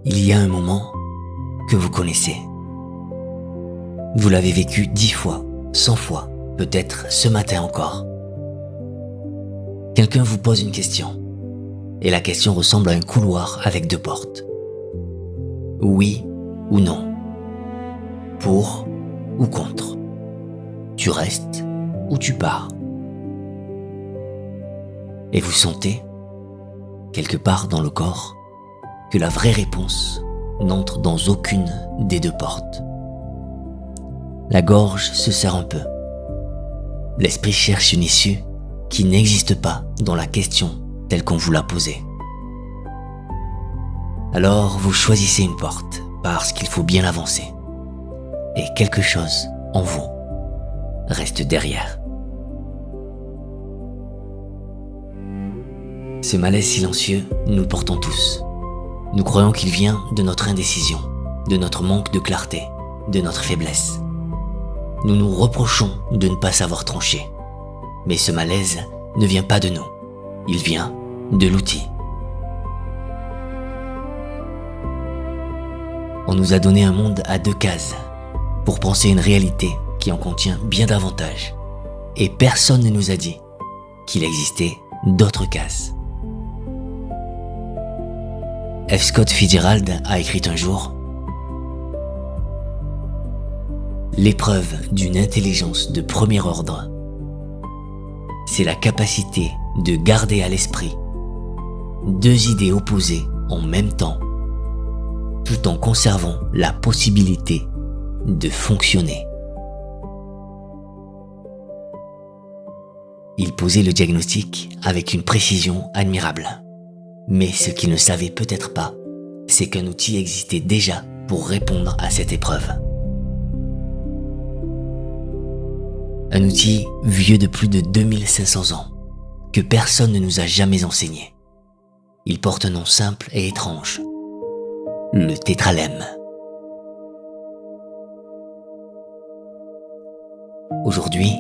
Il y a un moment que vous connaissez. Vous l'avez vécu 10 fois, 100 fois, peut-être ce matin encore. Quelqu'un vous pose une question, et la question ressemble à un couloir avec 2 portes. Oui ou non. Pour ou contre. Tu restes ou tu pars. Et vous sentez, quelque part dans le corps, que la vraie réponse n'entre dans aucune des 2 portes. La gorge se serre un peu. L'esprit cherche une issue qui n'existe pas dans la question telle qu'on vous l'a posée. Alors vous choisissez une porte parce qu'il faut bien avancer. Et quelque chose en vous reste derrière. Ce malaise silencieux, nous le portons tous. Nous croyons qu'il vient de notre indécision, de notre manque de clarté, de notre faiblesse. Nous nous reprochons de ne pas savoir trancher. Mais ce malaise ne vient pas de nous. Il vient de l'outil. On nous a donné un monde à 2 cases pour penser une réalité qui en contient bien davantage. Et personne ne nous a dit qu'il existait d'autres cases. F. Scott Fitzgerald a écrit un jour « L'épreuve d'une intelligence de premier ordre, c'est la capacité de garder à l'esprit 2 idées opposées en même temps, tout en conservant la possibilité de fonctionner. » Il posait le diagnostic avec une précision admirable. Mais ce qu'il ne savait peut-être pas, c'est qu'un outil existait déjà pour répondre à cette épreuve. Un outil vieux de plus de 2500 ans, que personne ne nous a jamais enseigné. Il porte un nom simple et étrange, le tétralemme. Aujourd'hui,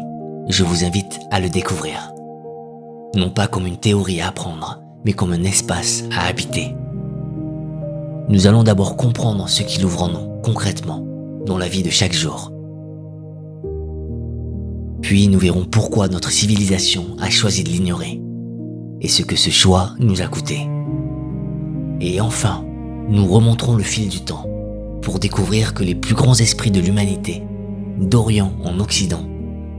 je vous invite à le découvrir. Non pas comme une théorie à apprendre, mais comme un espace à habiter. Nous allons d'abord comprendre ce qu'il ouvre en nous, concrètement, dans la vie de chaque jour. Puis nous verrons pourquoi notre civilisation a choisi de l'ignorer, et ce que ce choix nous a coûté. Et enfin, nous remonterons le fil du temps, pour découvrir que les plus grands esprits de l'humanité, d'Orient en Occident,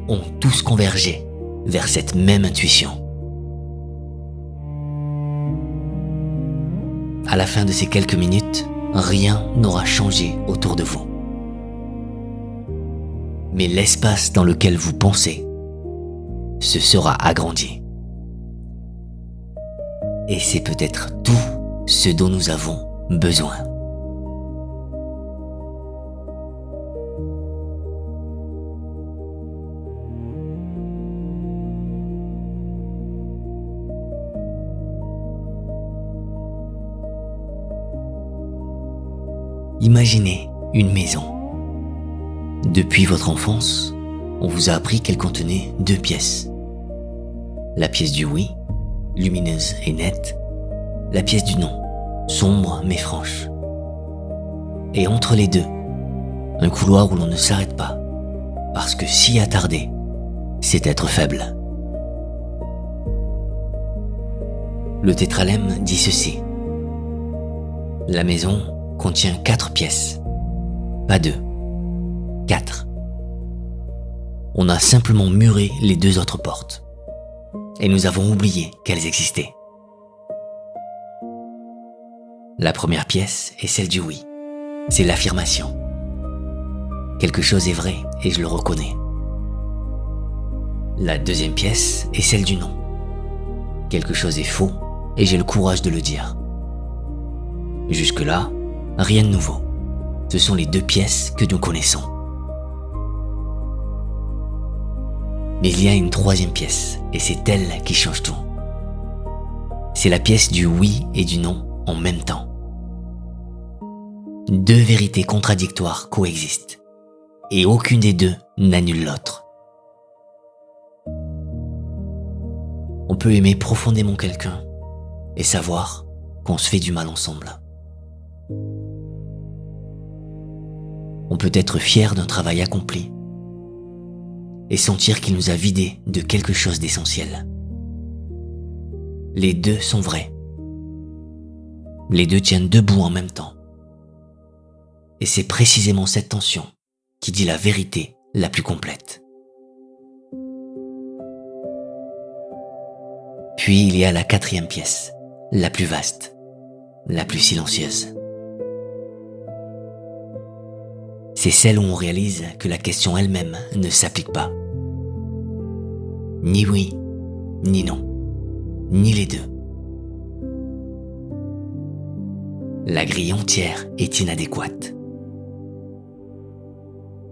ont tous convergé vers cette même intuition. À la fin de ces quelques minutes, rien n'aura changé autour de vous. Mais l'espace dans lequel vous pensez se sera agrandi. Et c'est peut-être tout ce dont nous avons besoin. Imaginez une maison. Depuis votre enfance, on vous a appris qu'elle contenait 2 pièces. La pièce du oui, lumineuse et nette. La pièce du non, sombre mais franche. Et entre les deux, un couloir où l'on ne s'arrête pas, parce que s'y attarder, c'est être faible. Le tétralemme dit ceci. La maison contient 4 pièces, pas 2, 4. On a simplement muré les 2 autres portes, et nous avons oublié qu'elles existaient. La première pièce est celle du oui, c'est l'affirmation. Quelque chose est vrai et je le reconnais. La deuxième pièce est celle du non. Quelque chose est faux et j'ai le courage de le dire. Jusque-là, rien de nouveau. Ce sont les 2 pièces que nous connaissons. Mais il y a une 3e pièce, et c'est elle qui change tout. C'est la pièce du oui et du non en même temps. 2 vérités contradictoires coexistent, et aucune des 2 n'annule l'autre. On peut aimer profondément quelqu'un et savoir qu'on se fait du mal ensemble. on peut être fier d'un travail accompli et sentir qu'il nous a vidés de quelque chose d'essentiel. Les deux sont vrais. Les deux tiennent debout en même temps. Et c'est précisément cette tension qui dit la vérité la plus complète. Puis il y a la quatrième pièce, la plus vaste, la plus silencieuse. C'est celle où on réalise que la question elle-même ne s'applique pas. Ni oui, ni non, ni les deux. La grille entière est inadéquate.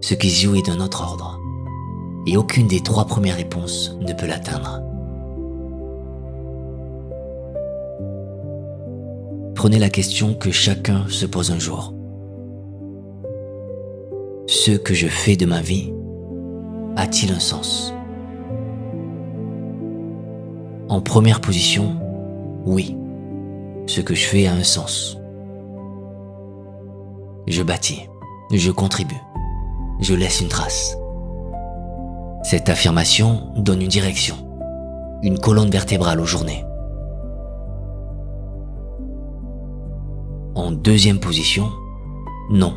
Ce qui se joue est d'un autre ordre, et aucune des trois premières réponses ne peut l'atteindre. Prenez la question que chacun se pose un jour. Ce que je fais de ma vie a-t-il un sens? En première position, oui, ce que je fais a un sens. Je bâtis, je contribue, je laisse une trace. Cette affirmation donne une direction, une colonne vertébrale aux journées. En deuxième position, non.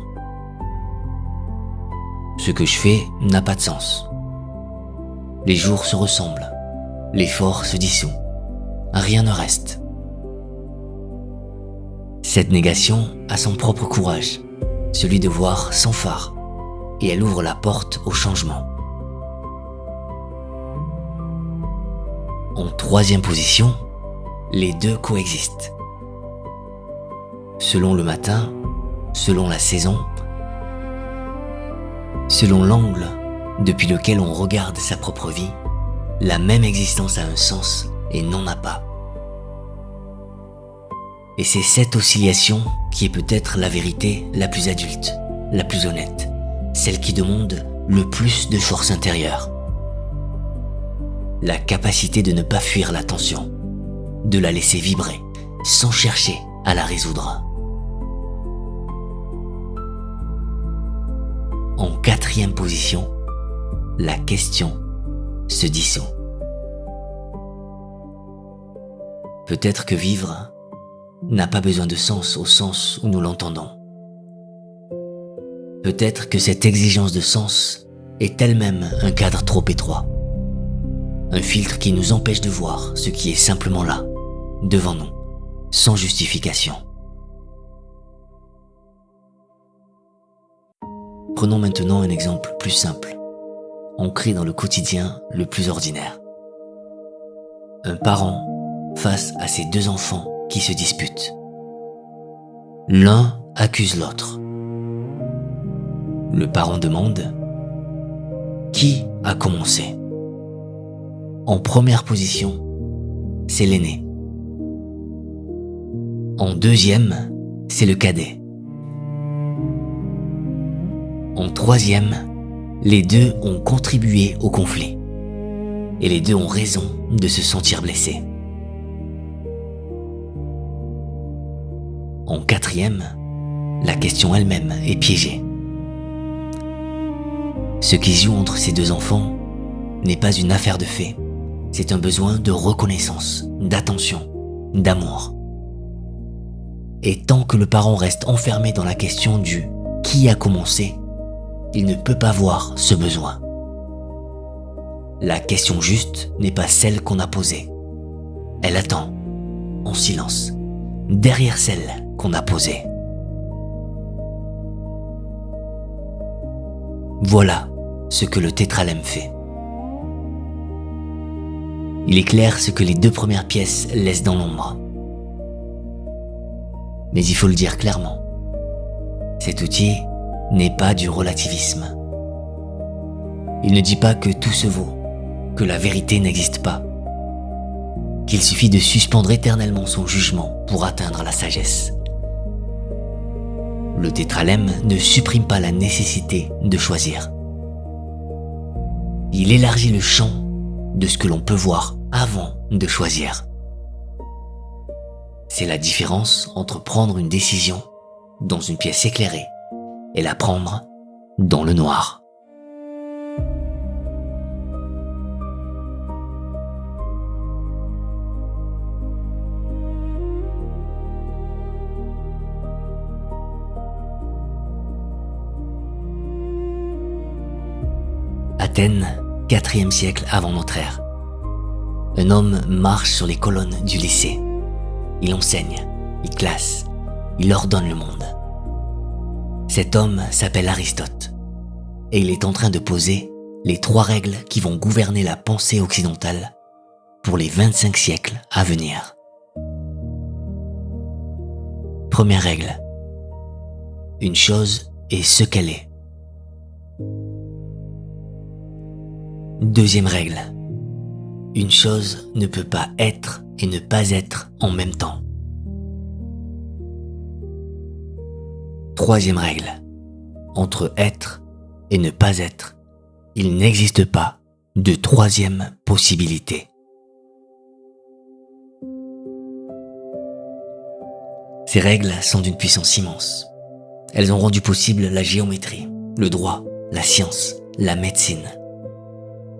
Ce que je fais n'a pas de sens. Les jours se ressemblent, l'effort se dissout, rien ne reste. Cette négation a son propre courage, celui de voir sans phare, et elle ouvre la porte au changement. En troisième position, les deux coexistent. Selon le matin, selon la saison, selon l'angle depuis lequel on regarde sa propre vie, la même existence a un sens et n'en a pas. Et c'est cette oscillation qui est peut-être la vérité la plus adulte, la plus honnête, celle qui demande le plus de force intérieure. La capacité de ne pas fuir la tension, de la laisser vibrer sans chercher à la résoudre. En quatrième position, la question se dissout. Peut-être que vivre n'a pas besoin de sens au sens où nous l'entendons. Peut-être que cette exigence de sens est elle-même un cadre trop étroit. Un filtre qui nous empêche de voir ce qui est simplement là, devant nous, sans justification. Prenons maintenant un exemple plus simple, ancré dans le quotidien le plus ordinaire. Un parent face à ses deux enfants qui se disputent. L'un accuse l'autre. Le parent demande « Qui a commencé ?» En première position, c'est l'aîné. En deuxième, c'est le cadet. En troisième, les deux ont contribué au conflit. Et les deux ont raison de se sentir blessés. En quatrième, la question elle-même est piégée. Ce qui se joue entre ces deux enfants n'est pas une affaire de fait, c'est un besoin de reconnaissance, d'attention, d'amour. Et tant que le parent reste enfermé dans la question du « qui a commencé ?», il ne peut pas voir ce besoin. La question juste n'est pas celle qu'on a posée. Elle attend, en silence, derrière celle qu'on a posée. Voilà ce que le tétralemme fait. Il éclaire ce que les deux premières pièces laissent dans l'ombre. Mais il faut le dire clairement, cet outil n'est pas du relativisme. Il ne dit pas que tout se vaut, que la vérité n'existe pas, qu'il suffit de suspendre éternellement son jugement pour atteindre la sagesse. Le tétralemme ne supprime pas la nécessité de choisir. Il élargit le champ de ce que l'on peut voir avant de choisir. C'est la différence entre prendre une décision dans une pièce éclairée et la prendre dans le noir. Athènes, 4e siècle avant notre ère. Un homme marche sur les colonnes du lycée. Il enseigne, il classe, il ordonne le monde. Cet homme s'appelle Aristote et il est en train de poser les 3 règles qui vont gouverner la pensée occidentale pour les 25 siècles à venir. Première règle. Une chose est ce qu'elle est. Deuxième règle. Une chose ne peut pas être et ne pas être en même temps. Troisième règle. Entre être et ne pas être, il n'existe pas de troisième possibilité. Ces règles sont d'une puissance immense. Elles ont rendu possible la géométrie, le droit, la science, la médecine.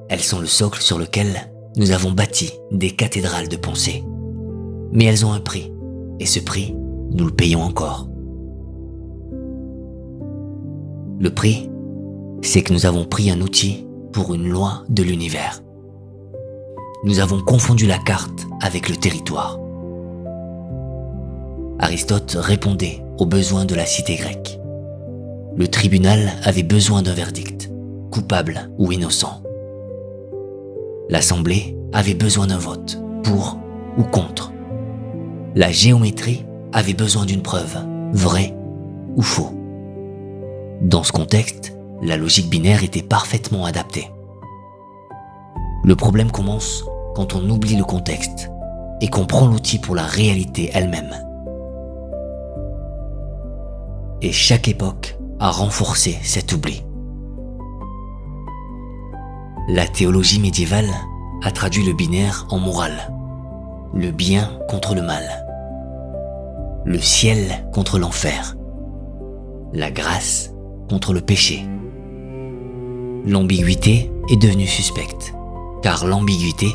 Elles sont le socle sur lequel nous avons bâti des cathédrales de pensée. Mais elles ont un prix, et ce prix, nous le payons encore. Le prix, c'est que nous avons pris un outil pour une loi de l'univers. Nous avons confondu la carte avec le territoire. Aristote répondait aux besoins de la cité grecque. Le tribunal avait besoin d'un verdict, coupable ou innocent. L'Assemblée avait besoin d'un vote, pour ou contre. La géométrie avait besoin d'une preuve, vrai ou faux. Dans ce contexte, la logique binaire était parfaitement adaptée. Le problème commence quand on oublie le contexte et qu'on prend l'outil pour la réalité elle-même. Et chaque époque a renforcé cet oubli. La théologie médiévale a traduit le binaire en morale, le bien contre le mal, le ciel contre l'enfer, la grâce contre le péché. L'ambiguïté est devenue suspecte, car l'ambiguïté,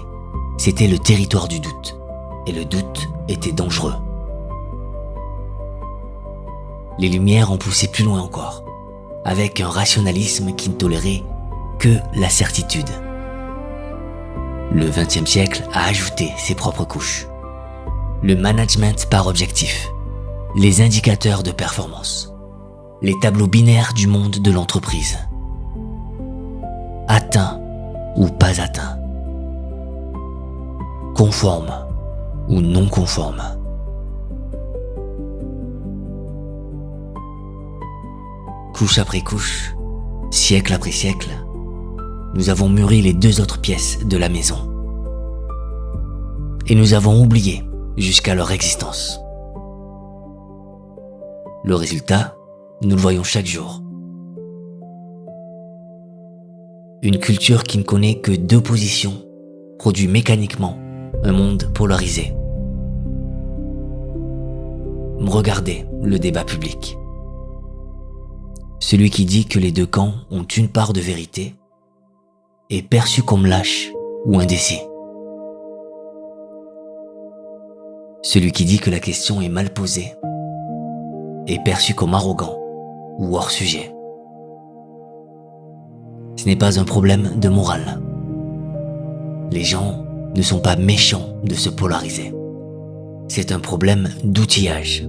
c'était le territoire du doute, et le doute était dangereux. Les Lumières ont poussé plus loin encore, avec un rationalisme qui ne tolérait que la certitude. Le XXe siècle a ajouté ses propres couches. Le management par objectif, les indicateurs de performance, les tableaux binaires du monde de l'entreprise. Atteint ou pas atteint. Conforme ou non conforme. Couche après couche, siècle après siècle, nous avons mûri les 2 autres pièces de la maison. Et nous avons oublié jusqu'à leur existence. Le résultat, nous le voyons chaque jour. Une culture qui ne connaît que 2 positions produit mécaniquement un monde polarisé. Regardez le débat public. Celui qui dit que les 2 camps ont une part de vérité est perçu comme lâche ou indécis. Celui qui dit que la question est mal posée est perçu comme arrogant ou hors sujet. Ce n'est pas un problème de morale. Les gens ne sont pas méchants de se polariser. C'est un problème d'outillage.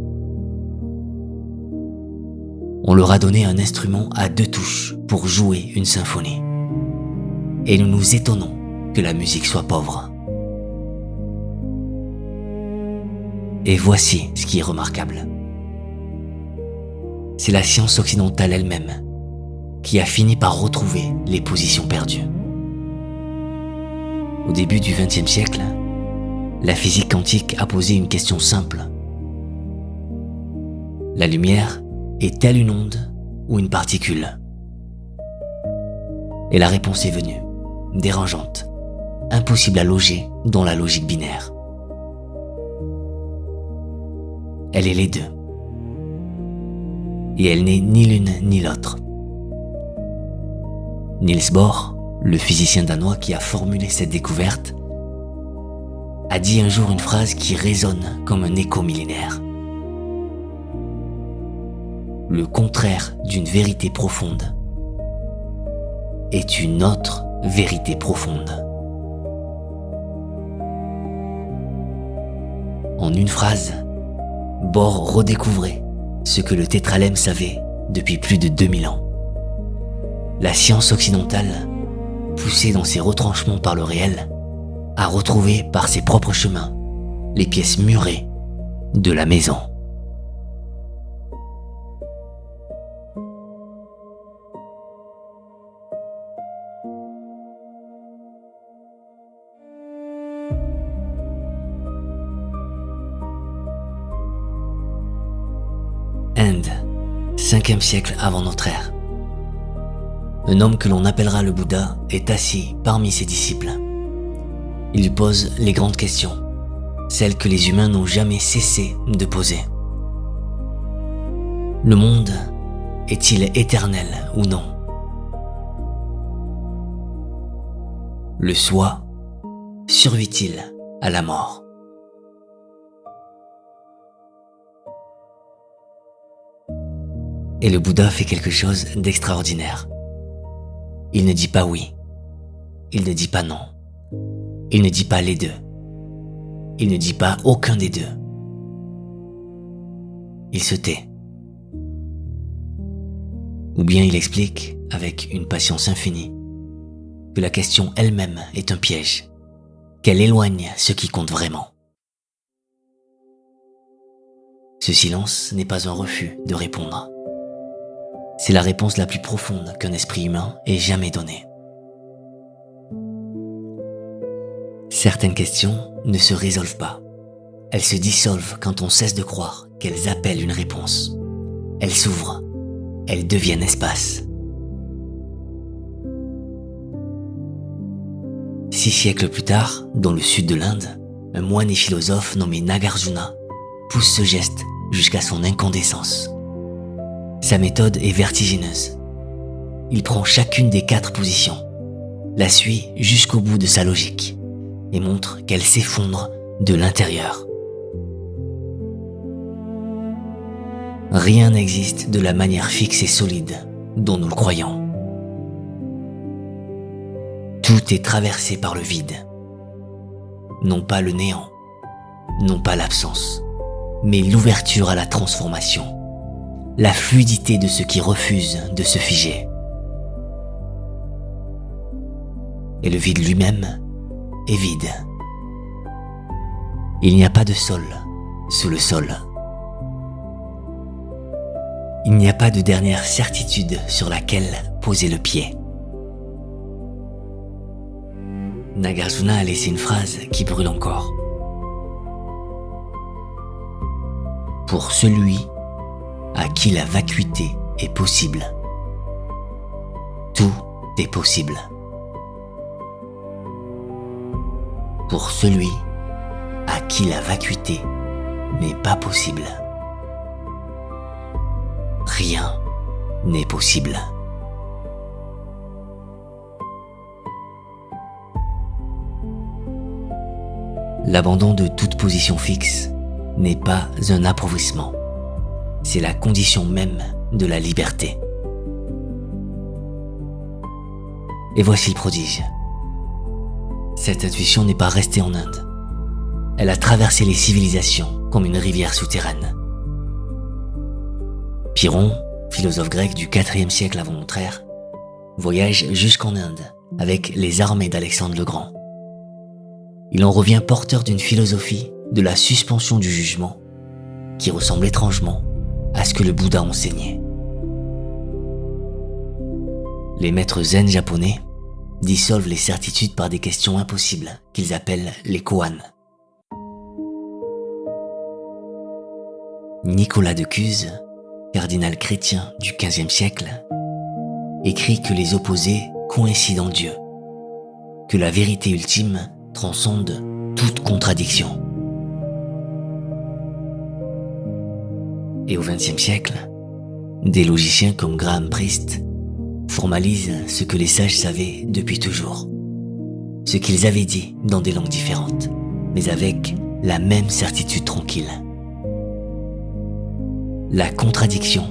On leur a donné un instrument à 2 touches pour jouer une symphonie. Et nous nous étonnons que la musique soit pauvre. Et voici ce qui est remarquable. C'est la science occidentale elle-même qui a fini par retrouver les positions perdues. Au début du XXe siècle, la physique quantique a posé une question simple. La lumière est-elle une onde ou une particule ? Et la réponse est venue, dérangeante, impossible à loger dans la logique binaire. Elle est les 2. Et elle n'est ni l'une ni l'autre. Niels Bohr, le physicien danois qui a formulé cette découverte, a dit un jour une phrase qui résonne comme un écho millénaire. Le contraire d'une vérité profonde est une autre vérité profonde. En une phrase, Bohr redécouvrait ce que le tétralemme savait depuis plus de 2000 ans. La science occidentale, poussée dans ses retranchements par le réel, a retrouvé par ses propres chemins les pièces murées de la maison. Inde, 5e siècle avant notre ère. Un homme que l'on appellera le Bouddha est assis parmi ses disciples. Il lui pose les grandes questions, celles que les humains n'ont jamais cessé de poser. Le monde est-il éternel ou non? Le soi survit-il à la mort? Et le Bouddha fait quelque chose d'extraordinaire. Il ne dit pas oui. Il ne dit pas non. Il ne dit pas les deux. Il ne dit pas aucun des deux. Il se tait. Ou bien il explique, avec une patience infinie, que la question elle-même est un piège, qu'elle éloigne ce qui compte vraiment. Ce silence n'est pas un refus de répondre. C'est la réponse la plus profonde qu'un esprit humain ait jamais donnée. Certaines questions ne se résolvent pas. Elles se dissolvent quand on cesse de croire qu'elles appellent une réponse. Elles s'ouvrent. Elles deviennent espace. 6 siècles plus tard, dans le sud de l'Inde, un moine et philosophe nommé Nagarjuna pousse ce geste jusqu'à son incandescence. Sa méthode est vertigineuse. Il prend chacune des 4 positions, la suit jusqu'au bout de sa logique et montre qu'elle s'effondre de l'intérieur. Rien n'existe de la manière fixe et solide dont nous le croyons. Tout est traversé par le vide. Non pas le néant, non pas l'absence, mais l'ouverture à la transformation, la fluidité de ce qui refuse de se figer. Et le vide lui-même est vide. Il n'y a pas de sol sous le sol. Il n'y a pas de dernière certitude sur laquelle poser le pied. Nagarjuna a laissé une phrase qui brûle encore. Pour celui à qui la vacuité est possible, tout est possible. Pour celui à qui la vacuité n'est pas possible, rien n'est possible. L'abandon de toute position fixe n'est pas un appauvrissement, c'est la condition même de la liberté. Et voici le prodige. Cette intuition n'est pas restée en Inde. Elle a traversé les civilisations comme une rivière souterraine. Pyrrhon, philosophe grec du IVe siècle avant notre ère, voyage jusqu'en Inde avec les armées d'Alexandre le Grand. Il en revient porteur d'une philosophie de la suspension du jugement qui ressemble étrangement à ce que le Bouddha enseignait. Les maîtres zen japonais dissolvent les certitudes par des questions impossibles qu'ils appellent les koans. Nicolas de Cuse, cardinal chrétien du XVe siècle, écrit que les opposés coïncident en Dieu, que la vérité ultime transcende toute contradiction. Et au XXe siècle, des logiciens comme Graham Priest formalise ce que les sages savaient depuis toujours, ce qu'ils avaient dit dans des langues différentes, mais avec la même certitude tranquille. La contradiction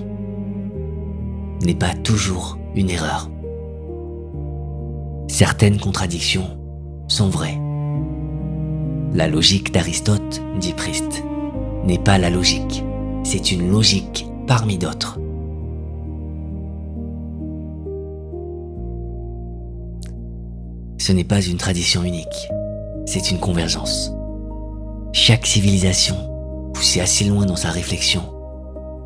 n'est pas toujours une erreur. Certaines contradictions sont vraies. La logique d'Aristote, dit Priest, n'est pas la logique, c'est une logique parmi d'autres. Ce n'est pas une tradition unique, c'est une convergence. Chaque civilisation, poussée assez loin dans sa réflexion,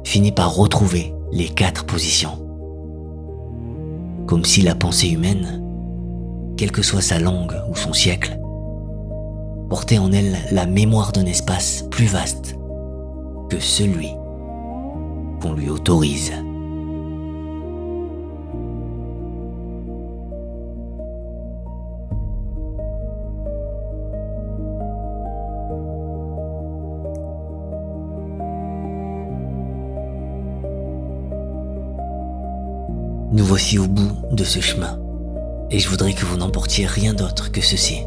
finit par retrouver les 4 positions. Comme si la pensée humaine, quelle que soit sa langue ou son siècle, portait en elle la mémoire d'un espace plus vaste que celui qu'on lui autorise. Nous voici au bout de ce chemin, et je voudrais que vous n'emportiez rien d'autre que ceci.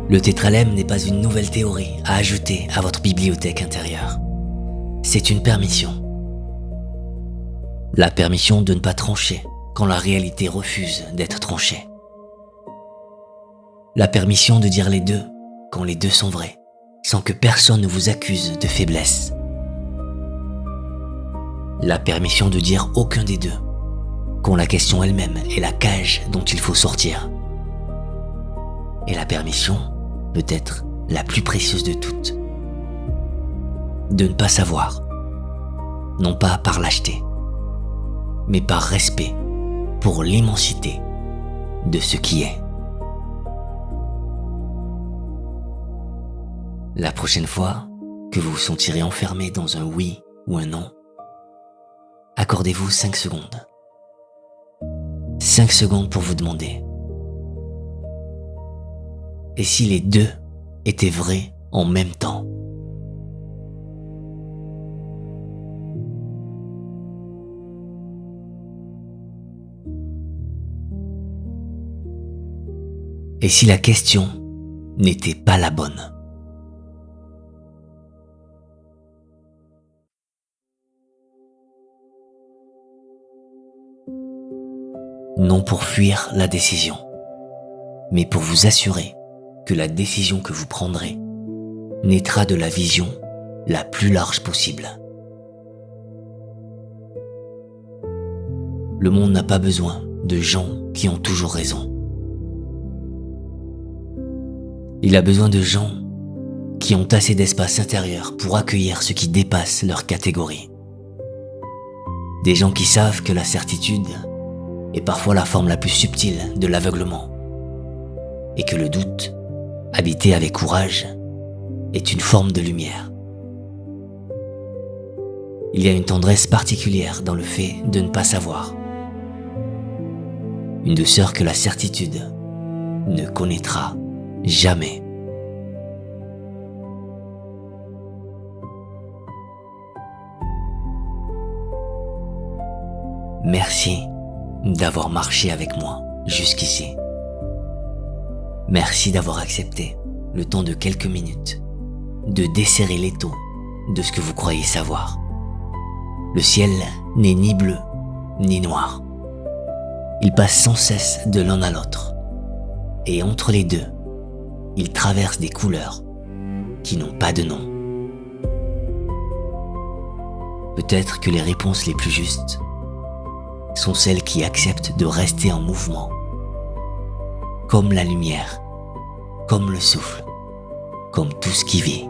Le tétralemme n'est pas une nouvelle théorie à ajouter à votre bibliothèque intérieure. C'est une permission. La permission de ne pas trancher quand la réalité refuse d'être tranchée. La permission de dire les deux quand les deux sont vrais, sans que personne ne vous accuse de faiblesse. La permission de dire aucun des deux, quand la question elle-même est la cage dont il faut sortir. Et la permission, peut-être la plus précieuse de toutes, de ne pas savoir, non pas par lâcheté, mais par respect pour l'immensité de ce qui est. La prochaine fois que vous vous sentirez enfermé dans un oui ou un non, accordez-vous 5 secondes. 5 secondes pour vous demander: et si les deux étaient vrais en même temps? Et si la question n'était pas la bonne? Non pour fuir la décision, mais pour vous assurer que la décision que vous prendrez naîtra de la vision la plus large possible. Le monde n'a pas besoin de gens qui ont toujours raison. Il a besoin de gens qui ont assez d'espace intérieur pour accueillir ce qui dépasse leur catégorie. Des gens qui savent que la certitude est parfois la forme la plus subtile de l'aveuglement, et que le doute, habité avec courage, est une forme de lumière. Il y a une tendresse particulière dans le fait de ne pas savoir, une douceur que la certitude ne connaîtra jamais. Merci d'avoir marché avec moi jusqu'ici. Merci d'avoir accepté le temps de quelques minutes de desserrer l'étau de ce que vous croyez savoir. Le ciel n'est ni bleu ni noir. Il passe sans cesse de l'un à l'autre. Et entre les deux, il traverse des couleurs qui n'ont pas de nom. Peut-être que les réponses les plus justes sont celles qui acceptent de rester en mouvement, comme la lumière, comme le souffle, comme tout ce qui vit.